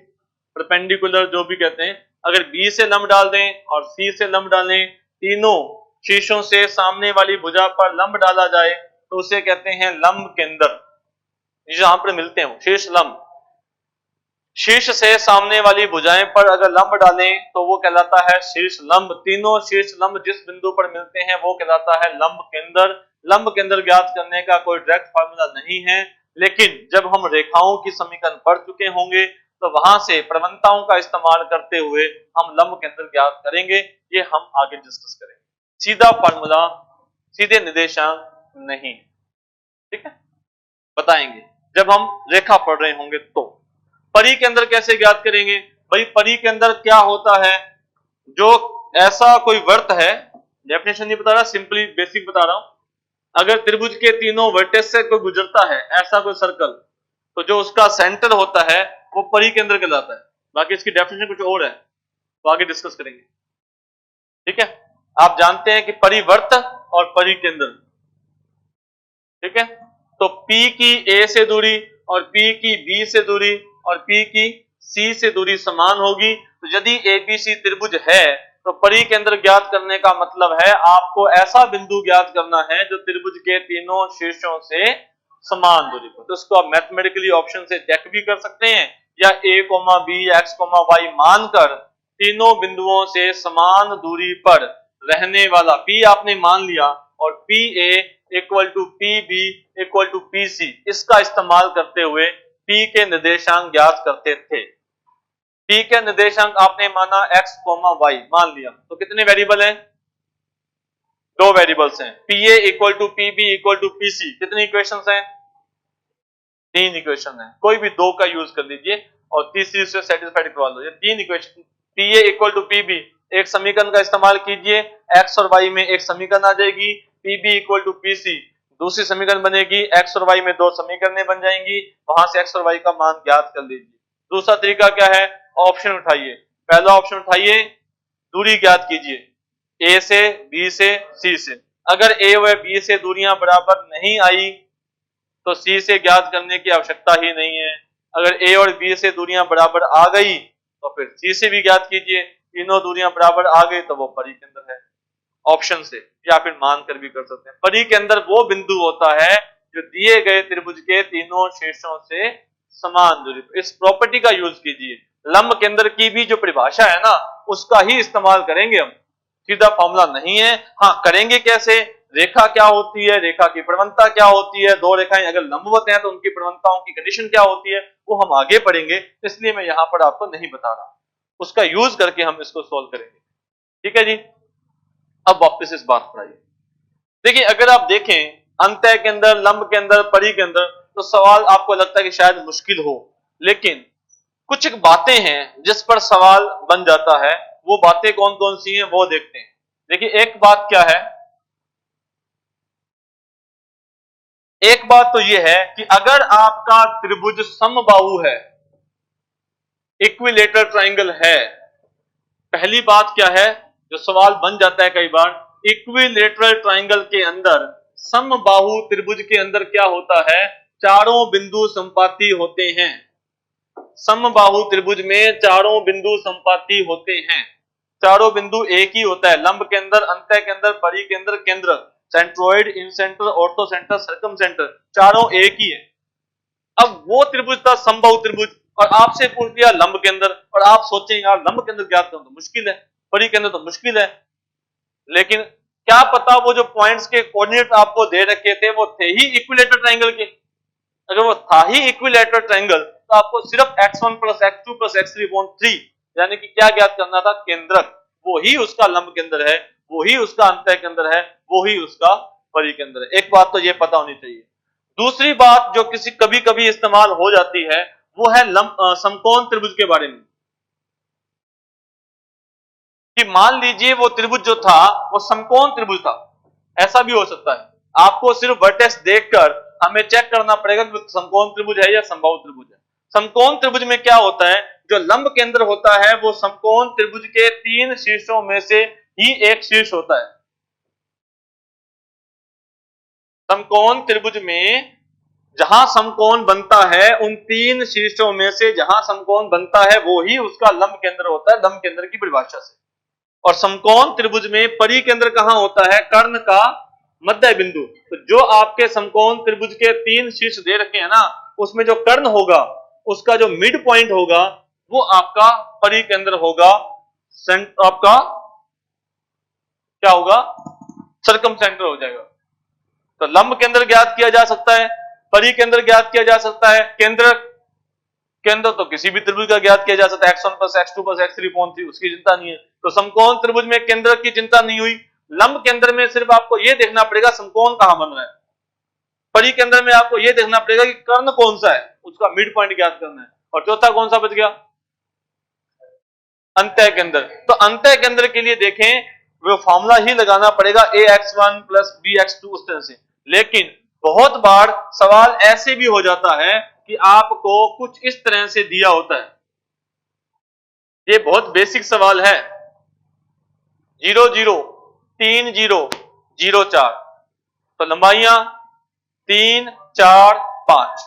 परपेंडिकुलर जो भी कहते हैं। अगर बी से लंब डाल दें और सी से लंब डालें, तीनों शीर्षों से सामने वाली भुजा पर लंब डाला जाए तो उसे कहते हैं लंब केंद्र। जहां पर मिलते हैं वो शीर्ष लंब। शीर्ष से सामने वाली भुजाएं पर अगर लंब डालें तो वो कहलाता है शीर्ष लंब। तीनों शीर्ष लंब जिस बिंदु पर मिलते हैं वो कहलाता है लंब केंद्र। लंब केंद्र ज्ञात करने का कोई डायरेक्ट फार्मूला नहीं है, लेकिन जब हम रेखाओं की समीकरण पढ़ चुके होंगे तो वहां से प्रवणताओं का इस्तेमाल करते हुए हम लंब केंद्र ज्ञात करेंगे। ये हम आगे डिस्कस करेंगे। सीधा फार्मूला, सीधे निर्देशांक नहीं। ठीक है, बताएंगे जब हम रेखा पढ़ रहे होंगे तो। परिकेंद्र कैसे ज्ञात करेंगे? भाई परिकेंद्र क्या होता है? जो ऐसा कोई वर्त है, डेफिनेशन नहीं बता रहा, सिंपली बेसिक बता रहा हूं। अगर त्रिभुज के तीनों वर्टेक्स से कोई गुजरता है, ऐसा कोई सर्कल, तो जो उसका सेंटर होता है वो परिकेंद्र कहलाता है। बाकी इसकी डेफिनेशन कुछ और है, तो आगे डिस्कस करेंगे। ठीक है, आप जानते हैं कि परिवर्त और परिकेंद्र। ठीक है, तो P की A से दूरी और P की B से दूरी और P की C से दूरी समान होगी। तो यदि ABC त्रिभुज है तो परिकेंद्र ज्ञात करने का मतलब है आपको ऐसा बिंदु ज्ञात करना है जो त्रिभुज के तीनों शीर्षों से समान दूरी पर। तो इसको आप मैथमेटिकली ऑप्शन से चेक भी कर सकते हैं या A, B, X, Y मानकर तीनों बिंदुओं से समान दूरी पर रहने वाला P आपने मान लिया और PA equal to PB equal to PC, इसका इस्तेमाल करते हुए P के निर्देशांक ज्ञात करते थे। P के निर्देशांक आपने माना X, Y मान लिया, तो कितने वेरिएबल हैं? 2 वेरिएबल्स हैं। PA equal to PB equal to PC, कितनी इक्वेशंस हैं? 3 इक्वेशन है। कोई भी 2 का यूज कर लीजिए और तीसरी से सेटिस्फाइड करवा लो। ये 3 equation, PA equal to PB, एक समीकरण का इस्तेमाल कीजिए, X और Y में एक समीकरण आ जाएगी। PB इक्वल टू PC, दूसरी समीकरण बनेगी, X और Y में 2 समीकरणें बन जाएंगी, वहां से X और Y का मान ज्ञात कर लीजिए। दूसरा तरीका क्या है? ऑप्शन उठाइए। पहला ऑप्शन उठाइए, दूरी ज्ञात कीजिए A से, B से, C से। अगर A व B से दूरियां बराबर नहीं आई तो C से ज्ञात करने की आवश्यकता ही नहीं है। अगर A और B से दूरियां बराबर आ गई तो फिर C से भी ज्ञात कीजिए। तीनों दूरियां बराबर आ गई तो वो परिकेंद्र है। ऑप्शन से या फिर मानकर भी कर सकते हैं। परिकेंद्र वो बिंदु होता है जो दिए गए त्रिभुज के तीनों शीर्षों से समान दूरी पर। इस प्रॉपर्टी का यूज कीजिए। लंब केंद्र की भी जो परिभाषा है ना, उसका ही इस्तेमाल करेंगे हम। सीधा फॉर्मूला नहीं है। हाँ, करेंगे कैसे? रेखा क्या होती है, रेखा की प्रवणता क्या होती है, 2 रेखाएं अगर लंबवत हैं तो उनकी प्रवणताओं की कंडीशन क्या होती है, वो हम आगे पढ़ेंगे, इसलिए मैं यहां पर आपको नहीं बता रहा। उसका यूज करके हम इसको सोल्व करेंगे। ठीक है जी, अब वापस इस बात पर आइए। देखिए, अगर आप देखें अंतः के अंदर, लंब के अंदर, परि के अंदर, तो सवाल आपको लगता है कि शायद मुश्किल हो, लेकिन कुछ एक बातें हैं जिस पर सवाल बन जाता है। वो बातें कौन कौन सी हैं वो देखते हैं। देखिए, एक बात क्या है? एक बात तो यह है कि अगर आपका त्रिभुज समबाहु है, इक्विलेटरल ट्रायंगल है, पहली बात क्या है जो सवाल बन जाता है कई बार, इक्विलेटरल ट्रायंगल के अंदर, समबाहु त्रिभुज के अंदर क्या होता है? चारों बिंदु संपाती होते हैं। समबाहु त्रिभुज में चारों बिंदु संपाती होते हैं। चारों बिंदु एक ही होता है। लंब के अंदर, अंतः के अंदर, परि के अंदर, केंद्र, centroid, incentre, orthocentre, circumcentre, चारों एक ही है। अब वो त्रिभुज था समबाहु त्रिभुज, और आपसे पूछ दिया लंब केंद्र, और आप सोचें यार लंब केंद्र ज्ञात करना तो मुश्किल है, परिकेंद्र तो मुश्किल है। लेकिन क्या पता वो जो पॉइंट्स के कोऑर्डिनेट आपको दे रखे थे वो थे ही इक्विलेटरल ट्रायंगल के। अगर वो था ही इक्विलेटरल ट्रायंगल तो आपको सिर्फ x1 plus x2 plus x3 upon 3 यानी कि क्या ज्ञात करना था, केंद्रक। वो ही उसका लंब केंद्र है, वो ही उसका अंतः केंद्र है, वो ही उसका परिकेंद्र है। एक बात तो ये पता होनी चाहिए। दूसरी बात जो किसी कभी कभी इस्तेमाल हो जाती है वो है समकोण त्रिभुज के बारे में, कि मान लीजिए वो त्रिभुज जो था वो समकोण त्रिभुज था। ऐसा भी हो सकता है, आपको सिर्फ वर्टेक्स देखकर हमें चेक करना पड़ेगा कि समकोण त्रिभुज है या समबाहु त्रिभुज है। समकोण त्रिभुज में क्या होता है, जो लंब केंद्र होता है वो समकोण त्रिभुज के 3 शीर्षों में से ही एक शीर्ष होता है। समकोण त्रिभुज में जहां समकोण बनता है उन 3 शीर्षों में से जहां समकोण बनता है वो ही उसका लंब केंद्र होता है, लंब केंद्र की परिभाषा से। और समकोण त्रिभुज में परिकेंद्र कहां होता है, कर्ण का मध्य बिंदु। तो जो आपके समकोण त्रिभुज के 3 शीर्ष दे रखे हैं ना, उसमें जो कर्ण होगा उसका जो मिड पॉइंट होगा वो आपका परिकेंद्र होगा। आपका क्या होगा, सर्कम सेंटर हो जाएगा। तो लंब केंद्र ज्ञात किया जा सकता है, परिकेंद्र ज्ञात किया जा सकता है, केंद्र केंद्र तो किसी भी त्रिभुज का ज्ञात किया जा सकता है, x1 plus x2 plus x3 upon 3, उसकी चिंता नहीं है। तो समकोण त्रिभुज में केंद्र की चिंता नहीं हुई। लंब केंद्र में सिर्फ आपको यह देखना पड़ेगा समकोण कहां बन रहा है। परिकेंद्र में आपको यह देखना पड़ेगा कि कर्ण कौन सा है, उसका मिड पॉइंट ज्ञात करना है। और चौथा कौन सा बच गया, अंतः केंद्र। तो अंतः केंद्र के लिए देखें वो फॉर्मूला ही लगाना पड़ेगा ax1 प्लस bx2 उस तरह से। लेकिन बहुत बार सवाल ऐसे भी हो जाता है कि आपको कुछ इस तरह से दिया होता है, ये बहुत बेसिक सवाल है, 0 0 3 0 0 4, तो लंबाइयां 3 4 5,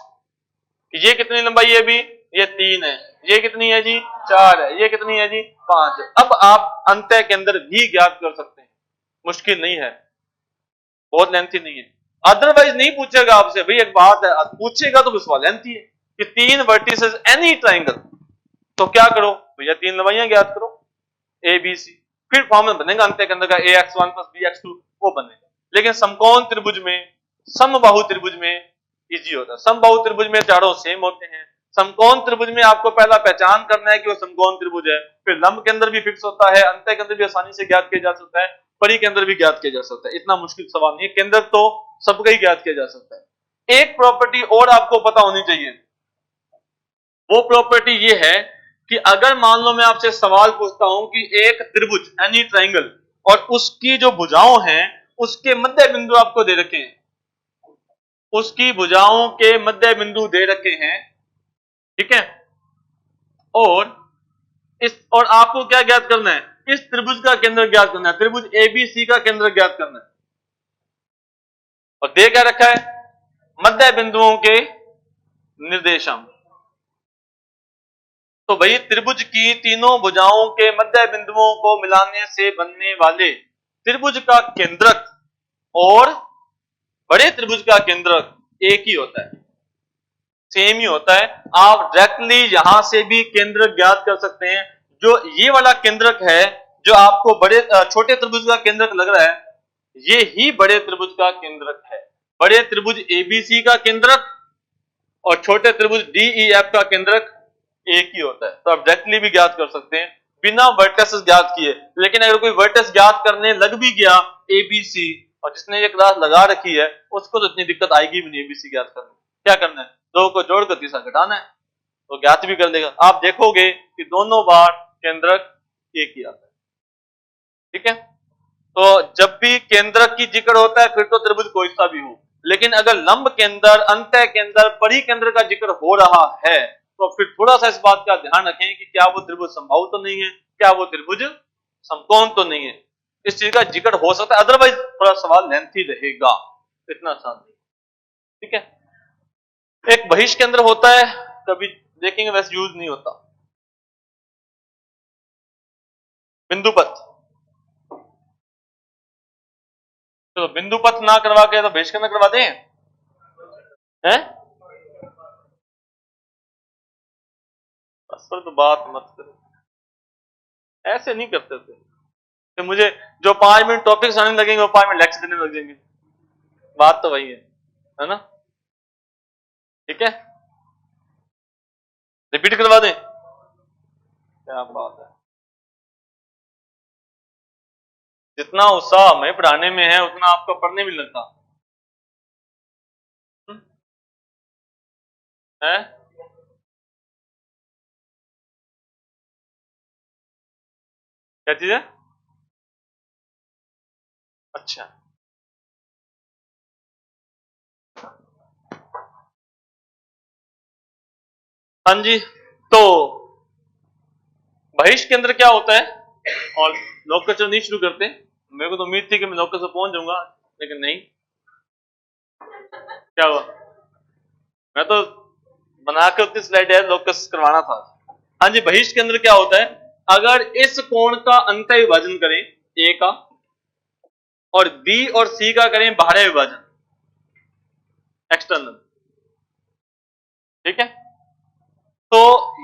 ये कितनी लंबाई है अभी, ये 3 है, ये कितनी है जी 4 है, ये कितनी है जी 5 है। अब आप अंतः केंद्र भी ज्ञात कर सकते हैं, मुश्किल नहीं है, बहुत लेंथी नहीं है। अदरवाइज नहीं पूछेगा आपसे, भाई एक बात है, पूछेगा तो सवाल लेंथी है कि 3 वर्टिसेस एनी ट्राइंगल, तो क्या करो भैया 3 लंबाइयां ज्ञात करो ए बी सी, फिर फॉर्मूला बनेगा अंतः केंद्र का ax1 प्लस bx2 वो बनेगा। लेकिन समकोण त्रिभुज में, समबाहु त्रिभुज में इजी होता है। समबाहु त्रिभुज में चारों सेम होते हैं, समकोण त्रिभुज में आपको पहला पहचान करना है कि वो समकोण त्रिभुज है, फिर लंब केंद्र भी फिक्स होता है, अंतः केंद्र भी आसानी से ज्ञात किया जा सकता है, परिकेंद्र भी ज्ञात किया जा सकता है। इतना मुश्किल सवाल नहीं है, केंद्र तो सबका ही ज्ञात किया जा सकता है। एक प्रॉपर्टी और आपको पता होनी चाहिए, वो प्रॉपर्टी ये है कि अगर मान लो मैं आपसे सवाल पूछता हूं कि एक त्रिभुज एनी ट्राइंगल और उसकी जो भुजाओं हैं उसके मध्य बिंदु आपको दे रखे हैं, उसकी भुजाओं के मध्य बिंदु दे रखे हैं, ठीक है, और आपको क्या ज्ञात करना है, इस त्रिभुज का केंद्र ज्ञात करना है, त्रिभुज एबीसी का केंद्र ज्ञात करना है। और दे क्या रखा है, मध्य बिंदुओं के निर्देशांक। तो भाई त्रिभुज की तीनों भुजाओं के मध्य बिंदुओं को मिलाने से बनने वाले त्रिभुज का केंद्रक और बड़े त्रिभुज का केंद्रक एक ही होता है, सेम ही होता है। आप डायरेक्टली यहां से भी केंद्र ज्ञात कर सकते हैं। जो ये वाला केंद्रक है जो आपको बड़े छोटे त्रिभुज का केंद्रक लग रहा है, ये ही बड़े त्रिभुज का केंद्रक है। बड़े त्रिभुज एबीसी का केंद्रक और छोटे त्रिभुज डीईएफ का केंद्रक एक ही होता है। तो आप डायरेक्टली भी ज्ञात कर सकते हैं बिना वर्टेक्स ज्ञात किए। लेकिन अगर कोई वर्टेक्स ज्ञात करने लग भी गया एबीसी, और जिसने ये क्लास लगा रखी है उसको तो इतनी दिक्कत आएगी भी नहीं एबीसी ज्ञात करने। क्या करना है, दो को जोड़कर तीसरा घटाना है, तो ज्ञात भी कर देगा। आप देखोगे कि दोनों बार केंद्रक एक ही आता है, ठीक है। तो जब भी केंद्रक की जिक्र होता है फिर तो त्रिभुज कोई सा भी हो, लेकिन अगर लंब केंद्र, अंतः केंद्र, परिकेंद्र का जिक्र हो रहा है तो फिर थोड़ा सा इस बात का ध्यान रखें कि क्या वो त्रिभुज समबाहु तो नहीं है, क्या वो त्रिभुज समकोण तो नहीं है। इस चीज का जिक्र हो सकता है, अदरवाइज थोड़ा सवाल लेंथी रहेगा, इतना आसान नहीं, ठीक है। एक बहिष केंद्र होता है, कभी देखेंगे वैसे यूज नहीं होता, बिंदुपथ। तो बिंदुपथ ना करवा के तो बहिष केंद्र करवा दें हैं? बस पर तो बात मत करो, ऐसे नहीं करते थे। तो मुझे जो 5 मिनट टॉपिक्स आने लगेंगे वो 5 मिनट लेक्चर देने लग जाएंगे, बात तो वही है ना? ठीक है, रिपीट करवा दें? क्या बात है, जितना उत्साह हमें पढ़ाने में है उतना आपको पढ़ने में लगता है। क्या चीज है? अच्छा, हाँ जी। तो बहिष्ठ केंद्र क्या होता है, और लोकच नहीं शुरू करते। मेरे को तो उम्मीद थी कि मैं लोकच से पहुंच जाऊंगा, लेकिन नहीं। क्या हुआ? मैं तो बना के उतनी स्लाइड है, लोकस करवाना था। हाँ जी, बहिष्ठ केंद्र क्या होता है? अगर इस कोण का अंतः विभाजन करें ए का, और बी और सी का करें बाह्य विभाजन एक्सटर्नल, ठीक है, तो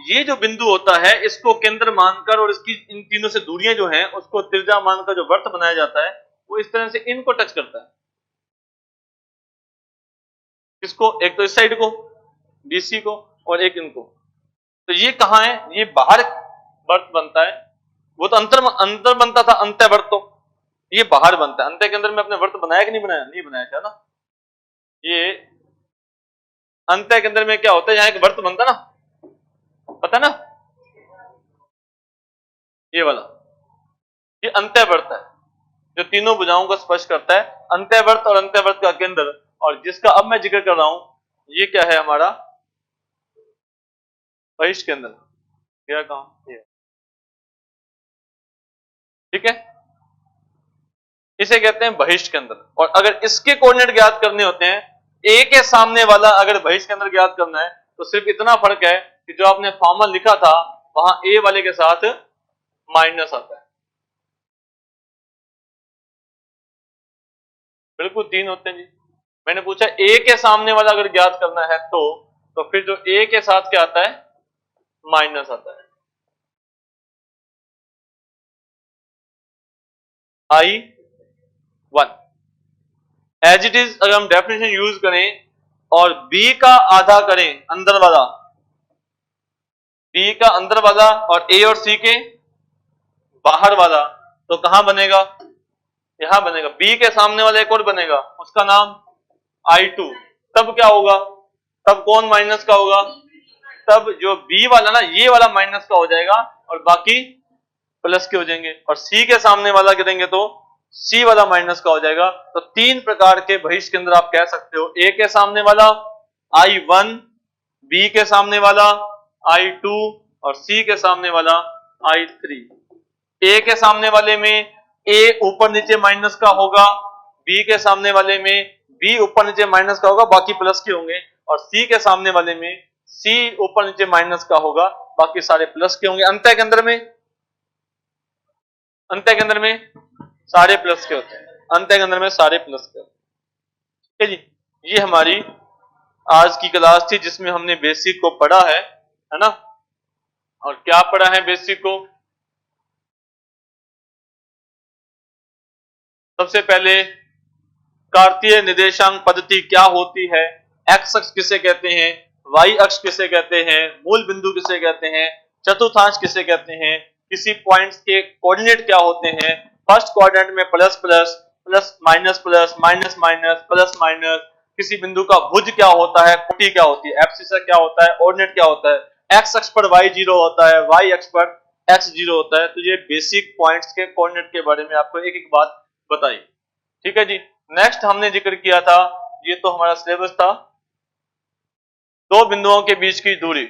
ये जो बिंदु होता है इसको केंद्र मानकर, और इसकी इन तीनों से दूरियां जो हैं उसको त्रिज्या मानकर जो वृत्त बनाया जाता है वो इस तरह से इनको टच करता है। किसको? एक तो इस साइड को बीसी को, और एक इनको। तो ये कहां है? ये बाहर वृत्त बनता है। वो तो अंतर अंतर बनता था, अंत्य वृत्त, तो ये बाहर बनता है। अंत्य के अंदर में अपने वृत्त बनाया कि नहीं बनाया? नहीं बनाया था ना। ये अंत्य के अंदर में क्या होता है, यहाँ एक वृत्त बनता ना, पता ना, ये वाला, ये अंत्यवर्त है जो तीनों भुजाओं को स्पर्श करता है। अंत्यवर्त और अंत्यवर्त का केंद्र, और जिसका अब मैं जिक्र कर रहा हूं, ये क्या है? हमारा बहिष्ठ केंद्र। क्या कहा? ठीक है, इसे कहते हैं बहिष्ठ केंद्र। और अगर इसके कोऑर्डिनेट ज्ञात करने होते हैं, ए के सामने वाला अगर बहिष्ठ केंद्र ज्ञात करना है, तो सिर्फ इतना फर्क है कि जो आपने फॉर्मूला लिखा था वहां ए वाले के साथ माइनस आता है। बिल्कुल 3 होते हैं जी। मैंने पूछा ए के सामने वाला अगर ज्ञात करना है तो फिर जो ए के साथ क्या आता है? माइनस आता है। I1 एज इट इज अगर हम डेफिनेशन यूज करें और b का आधा करें अंदर वाला, b का अंदर वाला और a और c के बाहर वाला, तो कहां बनेगा? यहां बनेगा। b के सामने वाला एक और बनेगा, उसका नाम I2। तब क्या होगा? तब कौन माइनस का होगा? तब जो b वाला ना, ये वाला माइनस का हो जाएगा और बाकी प्लस के हो जाएंगे। और c के सामने वाला करेंगे तो C वाला माइनस का हो जाएगा। तो 3 प्रकार के बहिष्ठ केंद्र आप कह सकते हो। A के सामने वाला I1, B के सामने वाला I2 और C के सामने वाला I3। A के सामने वाले में A ऊपर नीचे माइनस का होगा, B के सामने वाले में B ऊपर नीचे माइनस का होगा, बाकी प्लस के होंगे। और C के सामने वाले में C ऊपर नीचे माइनस का होगा, बाकी सारे प्लस के होंगे। अंत्य के अंदर में, अंत्य के अंदर में सारे प्लस के होते हैं। अंत्य के अंदर में सारे प्लस के होते हैं। ठीक है जी, ये हमारी आज की क्लास थी जिसमें हमने बेसिक को पढ़ा है ना। और क्या पढ़ा है बेसिक को? सबसे पहले कार्तीय निर्देशांक पद्धति क्या होती है, एक्स अक्ष किसे कहते हैं, वाई अक्ष किसे कहते हैं, मूल बिंदु किसे कहते हैं, चतुर्थांश किसे कहते हैं, किसी पॉइंट्स के कोऑर्डिनेट क्या होते हैं, फर्स्ट क्वाड्रेंट में plus plus, plus minus plus, minus minus, plus minus, किसी बिंदु का भुज क्या होता है, कोटि क्या होती है, एब्सिसा क्या होता है, ऑर्डिनेट क्या होता है, एक्स अक्ष पर वाई जीरो होता है, वाई अक्ष पर एक्स जीरो होता है। तो ये बेसिक पॉइंट्स के कोऑर्डिनेट के बारे में आपको एक एक बात बताई। ठीक है जी। नेक्स्ट हमने जिक्र किया था, ये तो हमारा सिलेबस था, दो बिंदुओं के बीच की दूरी।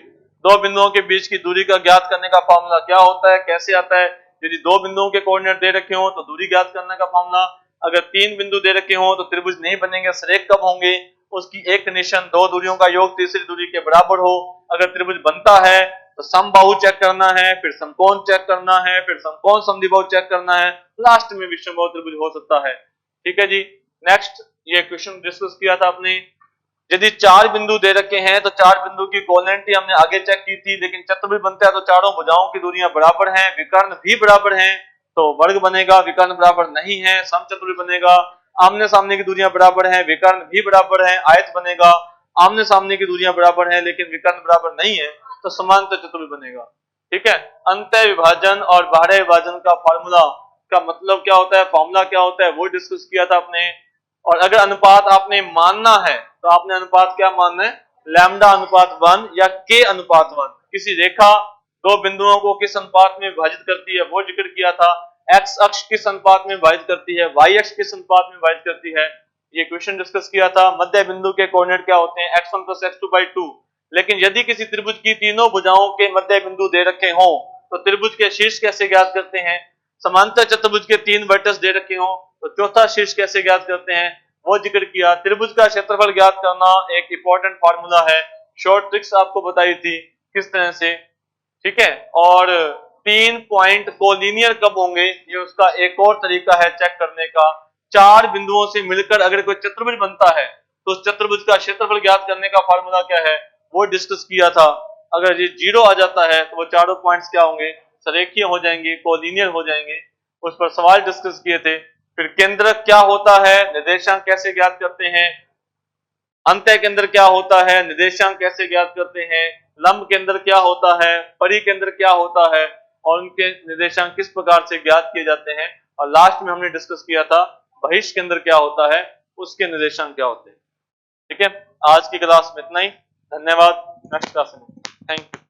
दो बिंदुओं के बीच की दूरी का ज्ञात करने का फॉर्मूला क्या होता है, कैसे आता है? यदि दो बिंदुओं के कोऑर्डिनेट दे रखे हो तो दूरी ज्ञात करने का फॉर्मूला। अगर 3 बिंदु दे रखे हो तो त्रिभुज नहीं बनेंगे, सरेख कब होंगे? उसकी एक कंडीशन दो दूरियों का योग तीसरी दूरी के बराबर हो। अगर त्रिभुज बनता है तो समबाहु चेक करना है, फिर समकोण चेक करना है, फिर समकोण समद्विबाहु चेक करना है, लास्ट में विषमबाहु त्रिभुज हो सकता है। ठीक है जी। नेक्स्ट ये क्वेश्चन डिस्कस किया था आपने, यदि 4 बिंदु दे रखे हैं तो 4 बिंदु की कोऑर्डिनेट हमने आगे चेक की थी, लेकिन चतुर्भुज बनता है तो चारों भुजाओं की दूरियां बराबर हैं, विकर्ण भी बराबर हैं, तो वर्ग बनेगा, विकर्ण बराबर नहीं है, समचतुर्भुज बनेगा, आमने सामने की दूरियां बराबर हैं, विकर्ण भी बराबर हैं, आयत बनेगा, आमने सामने की दूरियां बराबर हैं लेकिन विकर्ण बराबर नहीं है, तो समांतर चतुर्भुज बनेगा। ठीक है, अंतः विभाजन और बाह्य विभाजन का फार्मूला का मतलब क्या होता है, फॉर्मूला क्या होता है, वो डिस्कस किया था आपने। और अगर अनुपात आपने मानना है तो आपने अनुपात क्या मानना है, लैम्डा अनुपात 1 या के अनुपात 1। किसी रेखा दो बिंदुओं को किस अनुपात में विभाजित करती है वो जिक्र किया था, एक्स अक्ष किस अनुपात में विभाजित करती है, वाई अक्ष किस अनुपात में विभाजित करती है, ये क्वेश्चन डिस्कस किया था। मध्य बिंदु के कोऑर्डिनेट क्या होते हैं, x1 + x2/2। लेकिन यदि किसी त्रिभुज की तीनों भुजाओं के मध्य बिंदु दे रखे हों तो त्रिभुज के शीर्ष कैसे ज्ञात करते हैं, समांतर चतुर्भुज के 3 वर्टेक्स दे रखे हों तो चौथा शीर्ष कैसे ज्ञात करते हैं वो जिक्र किया। त्रिभुज का क्षेत्रफल ज्ञात करना एक इंपॉर्टेंट फार्मूला है, शॉर्ट ट्रिक्स आपको बताई थी किस तरह से। ठीक है, और 3 पॉइंट कोलिनियर कब होंगे ये उसका एक और तरीका है चेक करने का। 4 बिंदुओं से मिलकर अगर कोई चतुर्भुज बनता है तो उस चतुर्भुज का क्षेत्रफल ज्ञात करने का फार्मूला क्या है वो डिस्कस किया था। अगर ये 0 आ जाता है तो वो चारों पॉइंट्स क्या होंगे, सरेखीय हो जाएंगे, कोलिनियर हो जाएंगे, उस पर सवाल डिस्कस किए थे। फिर केंद्रक क्या होता है, निर्देशांक कैसे ज्ञात करते हैं, अंतः केंद्र क्या होता है, निर्देशांक कैसे ज्ञात करते हैं, लंब केंद्र क्या होता है, परिकेंद्र क्या होता है और उनके निर्देशांक किस प्रकार से ज्ञात किए जाते हैं, और लास्ट में हमने डिस्कस किया था बहिष्ठ केंद्र क्या होता है, उसके निर्देशांक क्या होते हैं। ठीक है, आज की क्लास में इतना ही, धन्यवाद, नेक्स्ट क्लास में, थैंक यू।